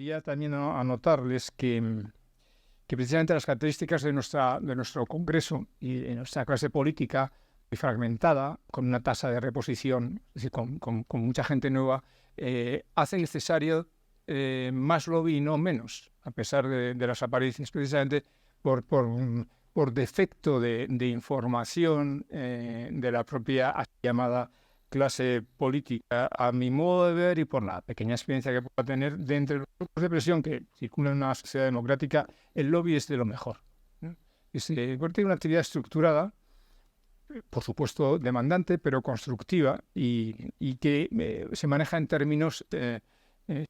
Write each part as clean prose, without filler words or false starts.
quería también anotarles que precisamente las características de nuestro Congreso y de nuestra clase política muy fragmentada, con una tasa de reposición, es decir, con mucha gente nueva, hace necesario más lobby y no menos, a pesar de las apariencias, precisamente por defecto de información de la propia llamada clase política, a mi modo de ver y por la pequeña experiencia que pueda tener de entre los grupos de presión que circulan en una sociedad democrática, el lobby es de lo mejor, ¿no? Y se convierte en una actividad estructurada, por supuesto demandante, pero constructiva y que se maneja en términos,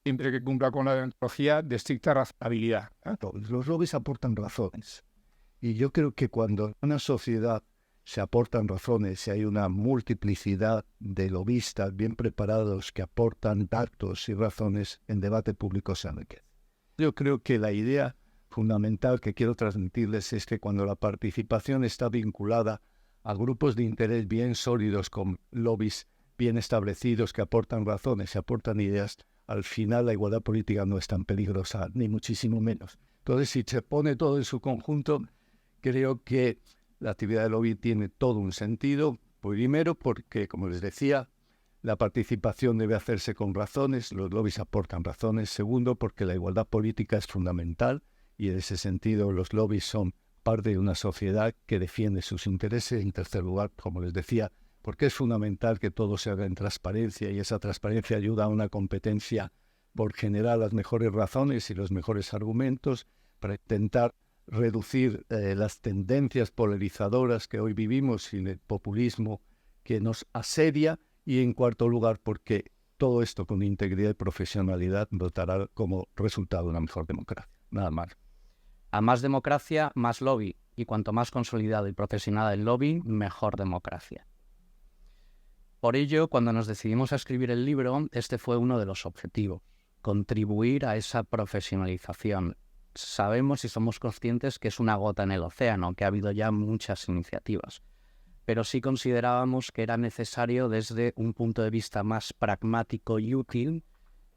siempre que cumpla con la deontología, de estricta razonabilidad, ¿eh? Los lobbies aportan razones. Y yo creo que cuando en una sociedad se aportan razones y hay una multiplicidad de lobistas bien preparados que aportan datos y razones, en debate público se enriquece. Yo creo que la idea fundamental que quiero transmitirles es que cuando la participación está vinculada a grupos de interés bien sólidos, con lobbies bien establecidos que aportan razones y aportan ideas, al final la igualdad política no es tan peligrosa, ni muchísimo menos. Entonces, si se pone todo en su conjunto, creo que la actividad de lobby tiene todo un sentido. Primero, porque, como les decía, la participación debe hacerse con razones, los lobbies aportan razones. Segundo, porque la igualdad política es fundamental y en ese sentido los lobbies son parte de una sociedad que defiende sus intereses. En tercer lugar, como les decía, porque es fundamental que todo se haga en transparencia y esa transparencia ayuda a una competencia por generar las mejores razones y los mejores argumentos para intentar reducir las tendencias polarizadoras que hoy vivimos y el populismo que nos asedia. Y en cuarto lugar, porque todo esto con integridad y profesionalidad dotará como resultado una mejor democracia. Nada más. A más democracia, más lobby. Y cuanto más consolidado y profesional el lobby, mejor democracia. Por ello, cuando nos decidimos a escribir el libro, este fue uno de los objetivos: contribuir a esa profesionalización. Sabemos y somos conscientes que es una gota en el océano, que ha habido ya muchas iniciativas, pero sí considerábamos que era necesario desde un punto de vista más pragmático y útil,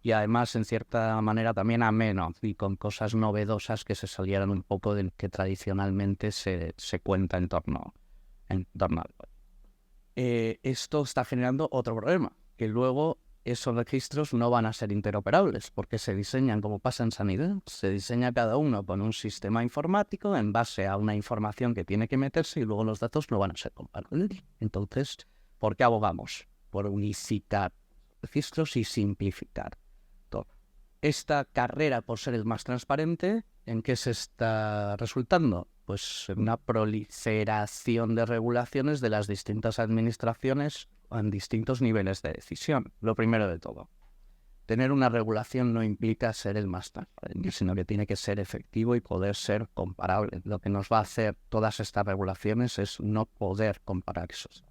y además en cierta manera también ameno y con cosas novedosas que se salieran un poco del que tradicionalmente se cuenta en torno al esto está generando otro problema, que luego esos registros no van a ser interoperables porque se diseñan, como pasa en sanidad, se diseña cada uno con un sistema informático en base a una información que tiene que meterse y luego los datos no van a ser comparables. Entonces, ¿por qué abogamos? Por unificar registros y simplificar todo. Esta carrera por ser el más transparente, ¿en qué se está resultando? Pues en una proliferación de regulaciones de las distintas administraciones en distintos niveles de decisión. Lo primero de todo, tener una regulación no implica ser el más transparente, sino que tiene que ser efectivo y poder ser comparable. Lo que nos va a hacer todas estas regulaciones es no poder comparar esos.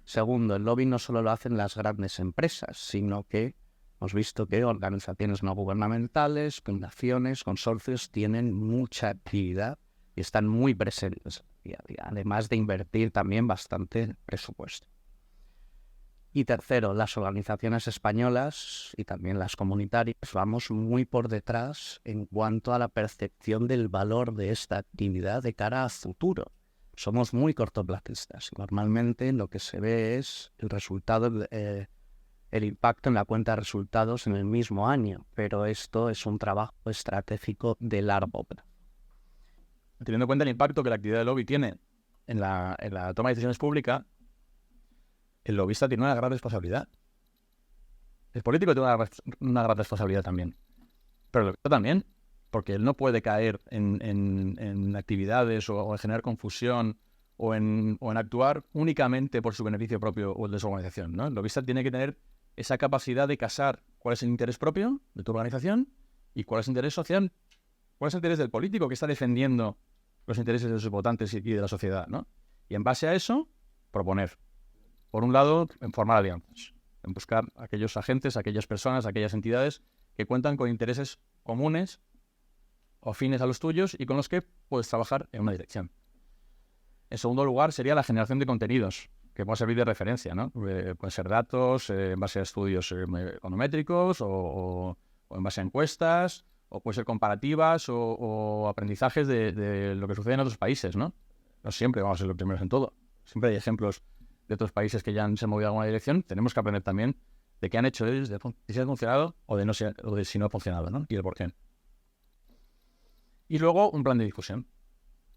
Segundo, el lobby no solo lo hacen las grandes empresas, sino que hemos visto que organizaciones no gubernamentales, fundaciones, consorcios tienen mucha actividad y están muy presentes día a día, además de invertir también bastante presupuesto. Y tercero, las organizaciones españolas y también las comunitarias vamos muy por detrás en cuanto a la percepción del valor de esta actividad de cara a futuro. Somos muy cortoplacistas. Normalmente lo que se ve es el resultado, el impacto en la cuenta de resultados en el mismo año, pero esto es un trabajo estratégico de largo plazo. Teniendo en cuenta el impacto que la actividad de lobby tiene en la toma de decisiones públicas, el lobista tiene una gran responsabilidad. El político tiene una gran responsabilidad también. Pero el lobista también, porque él no puede caer en actividades o en generar confusión o en actuar únicamente por su beneficio propio o el de su organización, ¿no? El lobista tiene que tener esa capacidad de casar cuál es el interés propio de tu organización y cuál es el interés social, cuál es el interés del político que está defendiendo los intereses de sus votantes y de la sociedad, ¿no? Y en base a eso, proponer. Por un lado, en formar alianzas, en buscar aquellos agentes, aquellas personas, aquellas entidades que cuentan con intereses comunes o afines a los tuyos y con los que puedes trabajar en una dirección. En segundo lugar, sería la generación de contenidos, que pueden servir de referencia, ¿no? Pueden ser datos en base a estudios econométricos o o en base a encuestas, o puede ser comparativas o aprendizajes de lo que sucede en otros países, ¿no? No siempre vamos a ser los primeros en todo. Siempre hay ejemplos de otros países que ya se han movido en alguna dirección. Tenemos que aprender también de qué han hecho ellos, de si ha funcionado o de si no ha funcionado, ¿no? Y el por qué. Y luego un plan de difusión.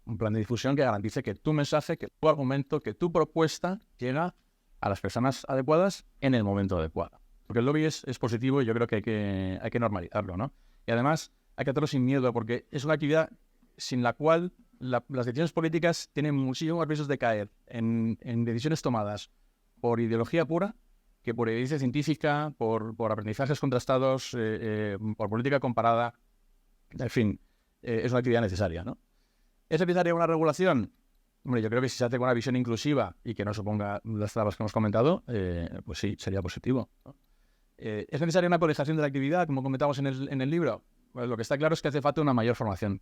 Un plan de difusión que garantice que tu mensaje, que tu argumento, que tu propuesta llega a las personas adecuadas en el momento adecuado. Porque el lobby es positivo y yo creo que hay que normalizarlo, ¿no? Y además hay que hacerlo sin miedo, porque es una actividad sin la cual las decisiones políticas tienen muchísimos riesgos de caer en decisiones tomadas por ideología pura, que por evidencia científica, por aprendizajes contrastados, por política comparada. En fin, es una actividad necesaria, ¿no? ¿Es necesaria una regulación? Hombre, yo creo que si se hace con una visión inclusiva y que no suponga las trabas que hemos comentado, pues sí, sería positivo, ¿no? ¿Es necesaria una colegiación de la actividad, como comentamos en el libro? Pues lo que está claro es que hace falta una mayor formación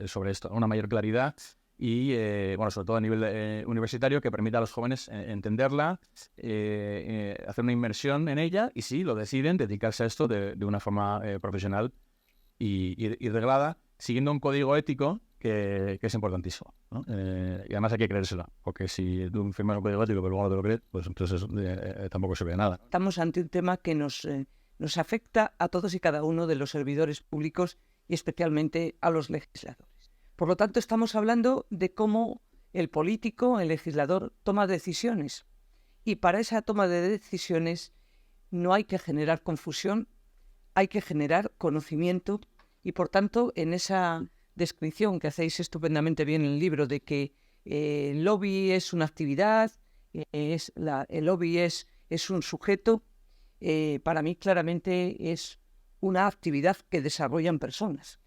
sobre esto, una mayor claridad y, bueno, sobre todo a nivel universitario, que permita a los jóvenes entenderla, hacer una inmersión en ella y, si lo deciden, dedicarse a esto de una forma profesional y reglada, siguiendo un código ético que es importantísimo, ¿no? Y además hay que creérselo, porque si tú firmas un código ético pero luego no te lo crees, pues entonces tampoco se ve nada. Estamos ante un tema que nos afecta a todos y cada uno de los servidores públicos y especialmente a los legisladores. Por lo tanto, estamos hablando de cómo el político, el legislador, toma decisiones. Y para esa toma de decisiones no hay que generar confusión, hay que generar conocimiento y, por tanto, en esa descripción que hacéis estupendamente bien en el libro de que el lobby es una actividad, el lobby es un sujeto, para mí claramente es una actividad que desarrollan personas.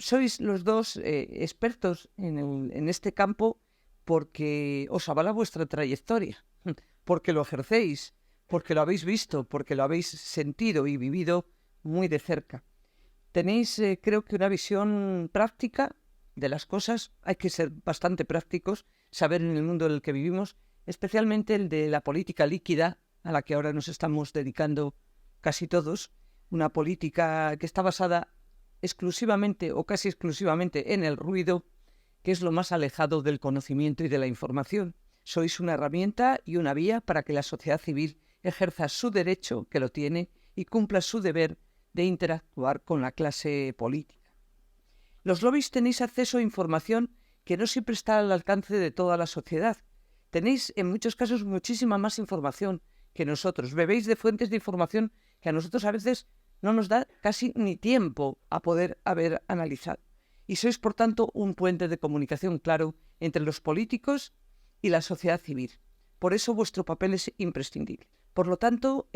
Sois los dos expertos en este campo porque os avala vuestra trayectoria, porque lo ejercéis, porque lo habéis visto, porque lo habéis sentido y vivido muy de cerca. Tenéis, creo que, una visión práctica de las cosas. Hay que ser bastante prácticos, saber en el mundo en el que vivimos, especialmente el de la política líquida, a la que ahora nos estamos dedicando casi todos, una política que está basada exclusivamente o casi exclusivamente en el ruido, que es lo más alejado del conocimiento y de la información. Sois una herramienta y una vía para que la sociedad civil ejerza su derecho, que lo tiene, y cumpla su deber de interactuar con la clase política. Los lobbies tenéis acceso a información que no siempre está al alcance de toda la sociedad. Tenéis en muchos casos muchísima más información que nosotros. Bebéis de fuentes de información que a nosotros a veces no nos da casi ni tiempo a poder haber analizado. Y sois, por tanto, un puente de comunicación claro entre los políticos y la sociedad civil. Por eso vuestro papel es imprescindible. Por lo tanto,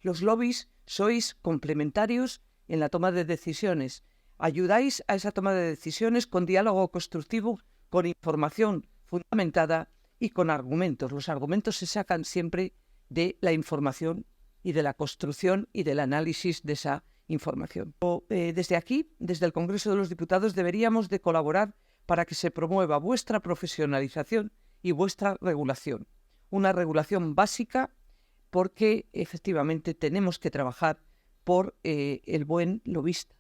los lobbies sois complementarios en la toma de decisiones. Ayudáis a esa toma de decisiones con diálogo constructivo, con información fundamentada y con argumentos. Los argumentos se sacan siempre de la información y de la construcción y del análisis de esa información. Desde aquí, desde el Congreso de los Diputados, deberíamos de colaborar para que se promueva vuestra profesionalización y vuestra regulación. Una regulación básica, porque efectivamente tenemos que trabajar por el buen lobista,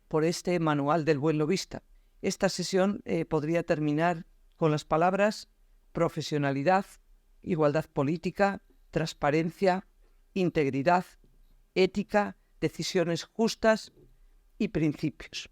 por este manual del buen lobista. Esta sesión podría terminar con las palabras profesionalidad, igualdad política, transparencia, integridad, ética, decisiones justas y principios.